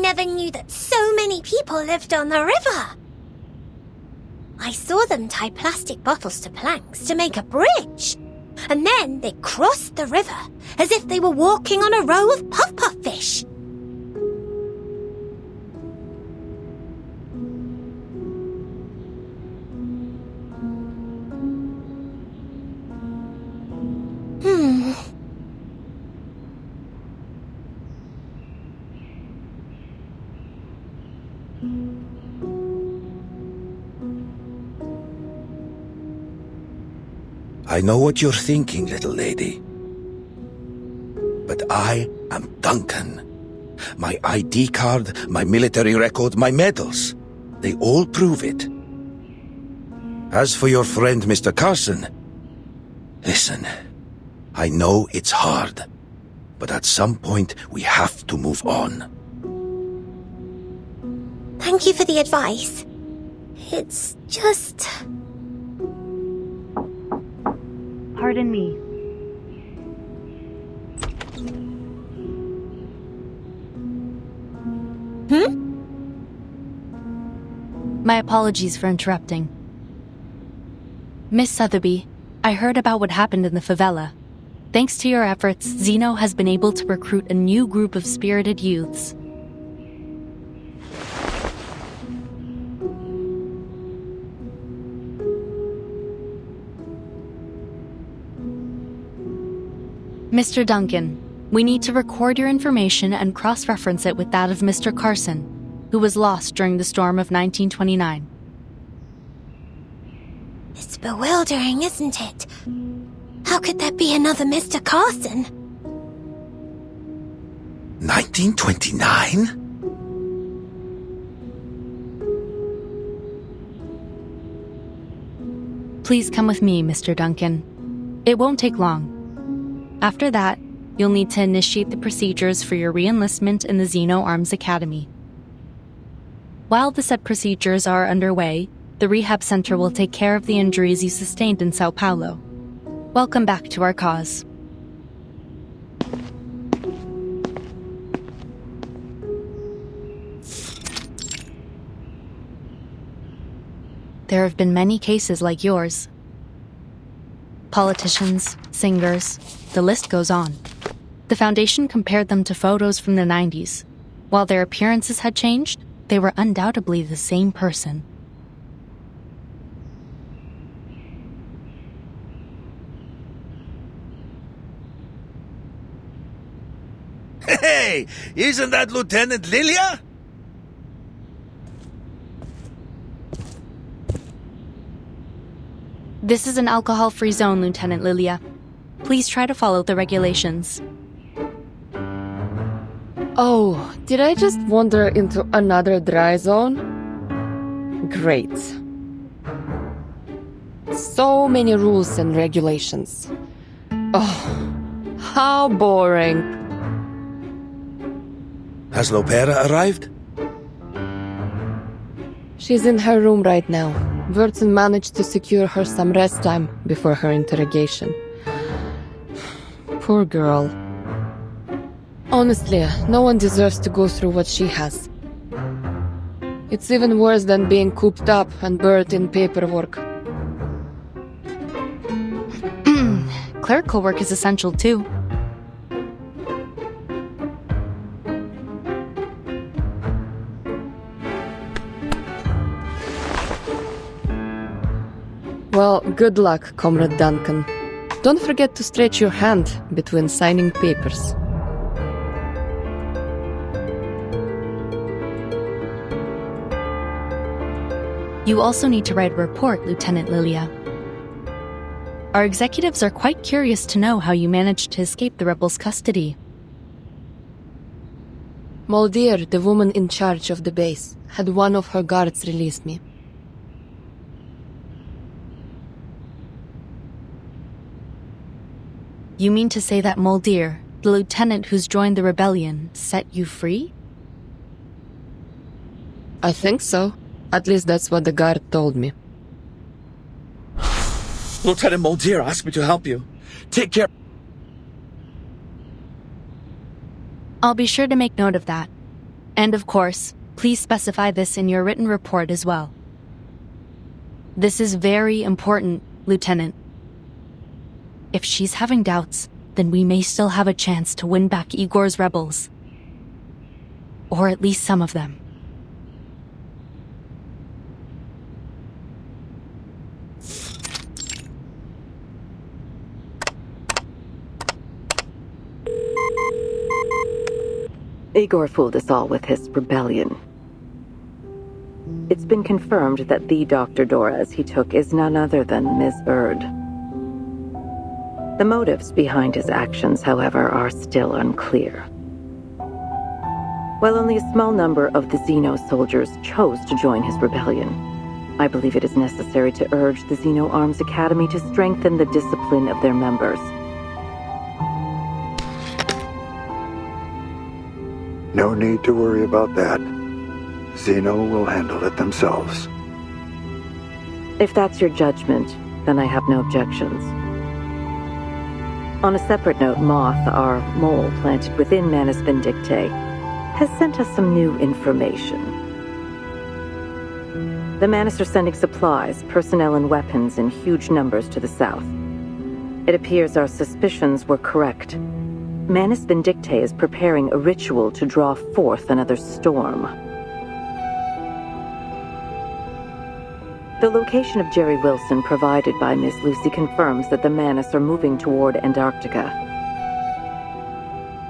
never knew that so many people lived on the river. I saw them tie plastic bottles to planks to make a bridge. And then they crossed the river as if they were walking on a row of puff-puff fish. I know what you're thinking, little lady. But I am Duncan. My ID card, my military record, my medals, they all prove it. As for your friend, Mr. Carson, listen, I know it's hard, but at some point we have to move on. Thank you for the advice. It's just... Pardon me. My apologies for interrupting. Miss Sotheby, I heard about what happened in the favela. Thanks to your efforts, Zeno has been able to recruit a new group of spirited youths. Mr. Duncan, we need to record your information and cross-reference it with that of Mr. Carson, who was lost during the storm of 1929. It's bewildering, isn't it? How could there be another Mr. Carson? 1929? Please come with me, Mr. Duncan. It won't take long. After that, you'll need to initiate the procedures for your re-enlistment in the Zeno Arms Academy. While the said procedures are underway, the rehab center will take care of the injuries you sustained in Sao Paulo. Welcome back to our cause. There have been many cases like yours. Politicians, singers, the list goes on. The Foundation compared them to photos from the 90s. While their appearances had changed, they were undoubtedly the same person. Hey, isn't that Lieutenant Lilia? This is an alcohol-free zone, Lieutenant Lilia. Please try to follow the regulations. Oh, did I just wander into another dry zone? Great. So many rules and regulations. Oh, how boring. Has Lopera arrived? She's in her room right now. Burton managed to secure her some rest time before her interrogation. Poor girl. Honestly, no one deserves to go through what she has. It's even worse than being cooped up and buried in paperwork. Clerical work is essential too. Well, good luck, Comrade Duncan. Don't forget to stretch your hand between signing papers. You also need to write a report, Lieutenant Lilia. Our executives are quite curious to know how you managed to escape the rebels' custody. Muldeer, the woman in charge of the base, had one of her guards release me. You mean to say that Muldeer, the lieutenant who's joined the rebellion, set you free? I think so. At least that's what the guard told me. Lieutenant Muldeer asked me to help you. Take care. I'll be sure to make note of that. And of course, please specify this in your written report as well. This is very important, Lieutenant. If she's having doubts, then we may still have a chance to win back Igor's rebels. Or at least some of them. Igor fooled us all with his rebellion. It's been confirmed that the Dr. Doras he took is none other than Ms. Erd. The motives behind his actions, however, are still unclear. While only a small number of the Xeno soldiers chose to join his rebellion, I believe it is necessary to urge the Xeno Arms Academy to strengthen the discipline of their members. No need to worry about that. Xeno will handle it themselves. If that's your judgment, then I have no objections. On a separate note, Moth, our mole planted within Manus Vindictae, has sent us some new information. The Manus are sending supplies, personnel, and weapons in huge numbers to the south. It appears our suspicions were correct. Manus Vindictae is preparing a ritual to draw forth another storm. The location of Jerry Wilson provided by Miss Lucy confirms that the Manus are moving toward Antarctica.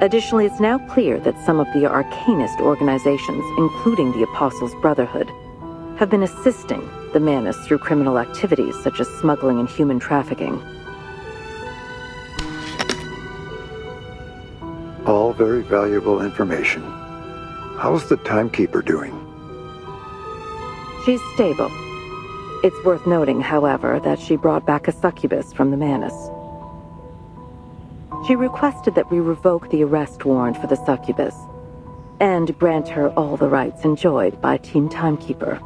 Additionally, it's now clear that some of the arcanist organizations, including the Apostles' Brotherhood, have been assisting the Manus through criminal activities such as smuggling and human trafficking. All very valuable information. How's the timekeeper doing? She's stable. It's worth noting, however, that she brought back a succubus from the Manus. She requested that we revoke the arrest warrant for the succubus and grant her all the rights enjoyed by Team Timekeeper,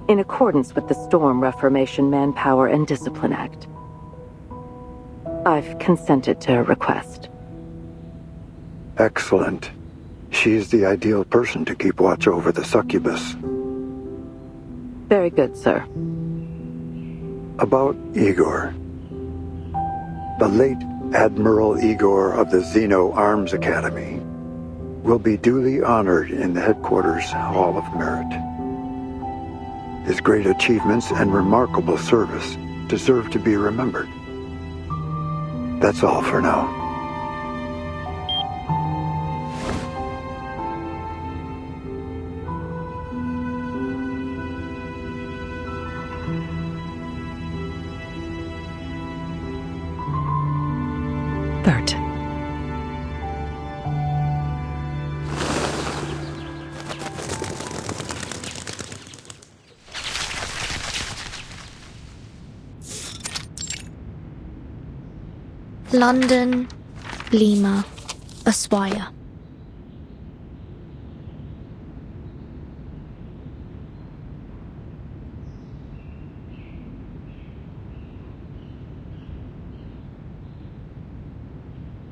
in accordance with the Storm Reformation Manpower and Discipline Act. I've consented to her request. Excellent. She's the ideal person to keep watch over the succubus. Very good, sir. About Igor. The late Admiral Igor of the Xeno Arms Academy will be duly honored in the headquarters Hall of Merit. His great achievements and remarkable service deserve to be remembered. That's all for now. Bert. London, Lima, Ushuaia.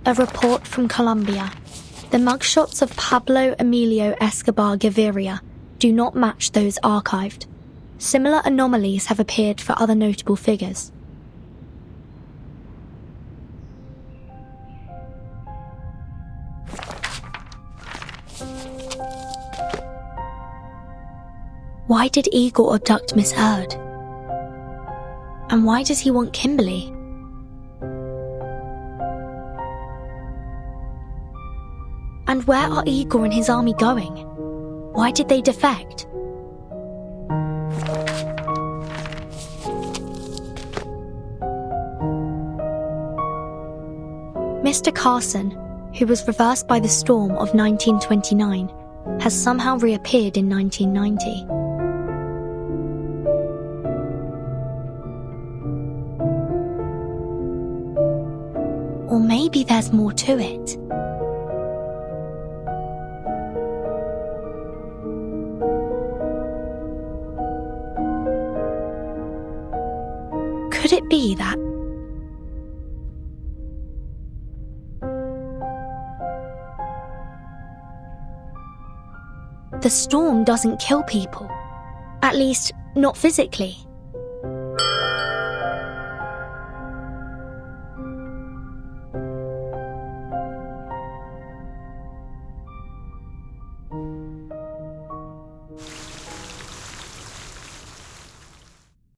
A report from Colombia. The mugshots of Pablo Emilio Escobar Gaviria do not match those archived. Similar anomalies have appeared for other notable figures. Why did Igor abduct Miss Erd? And why does he want Kimberly? And where are Igor and his army going? Why did they defect? Mr. Carson, who was reversed by the storm of 1929, has somehow reappeared in 1990. Or maybe there's more to it. Could it be that The storm doesn't kill people. At least, not physically.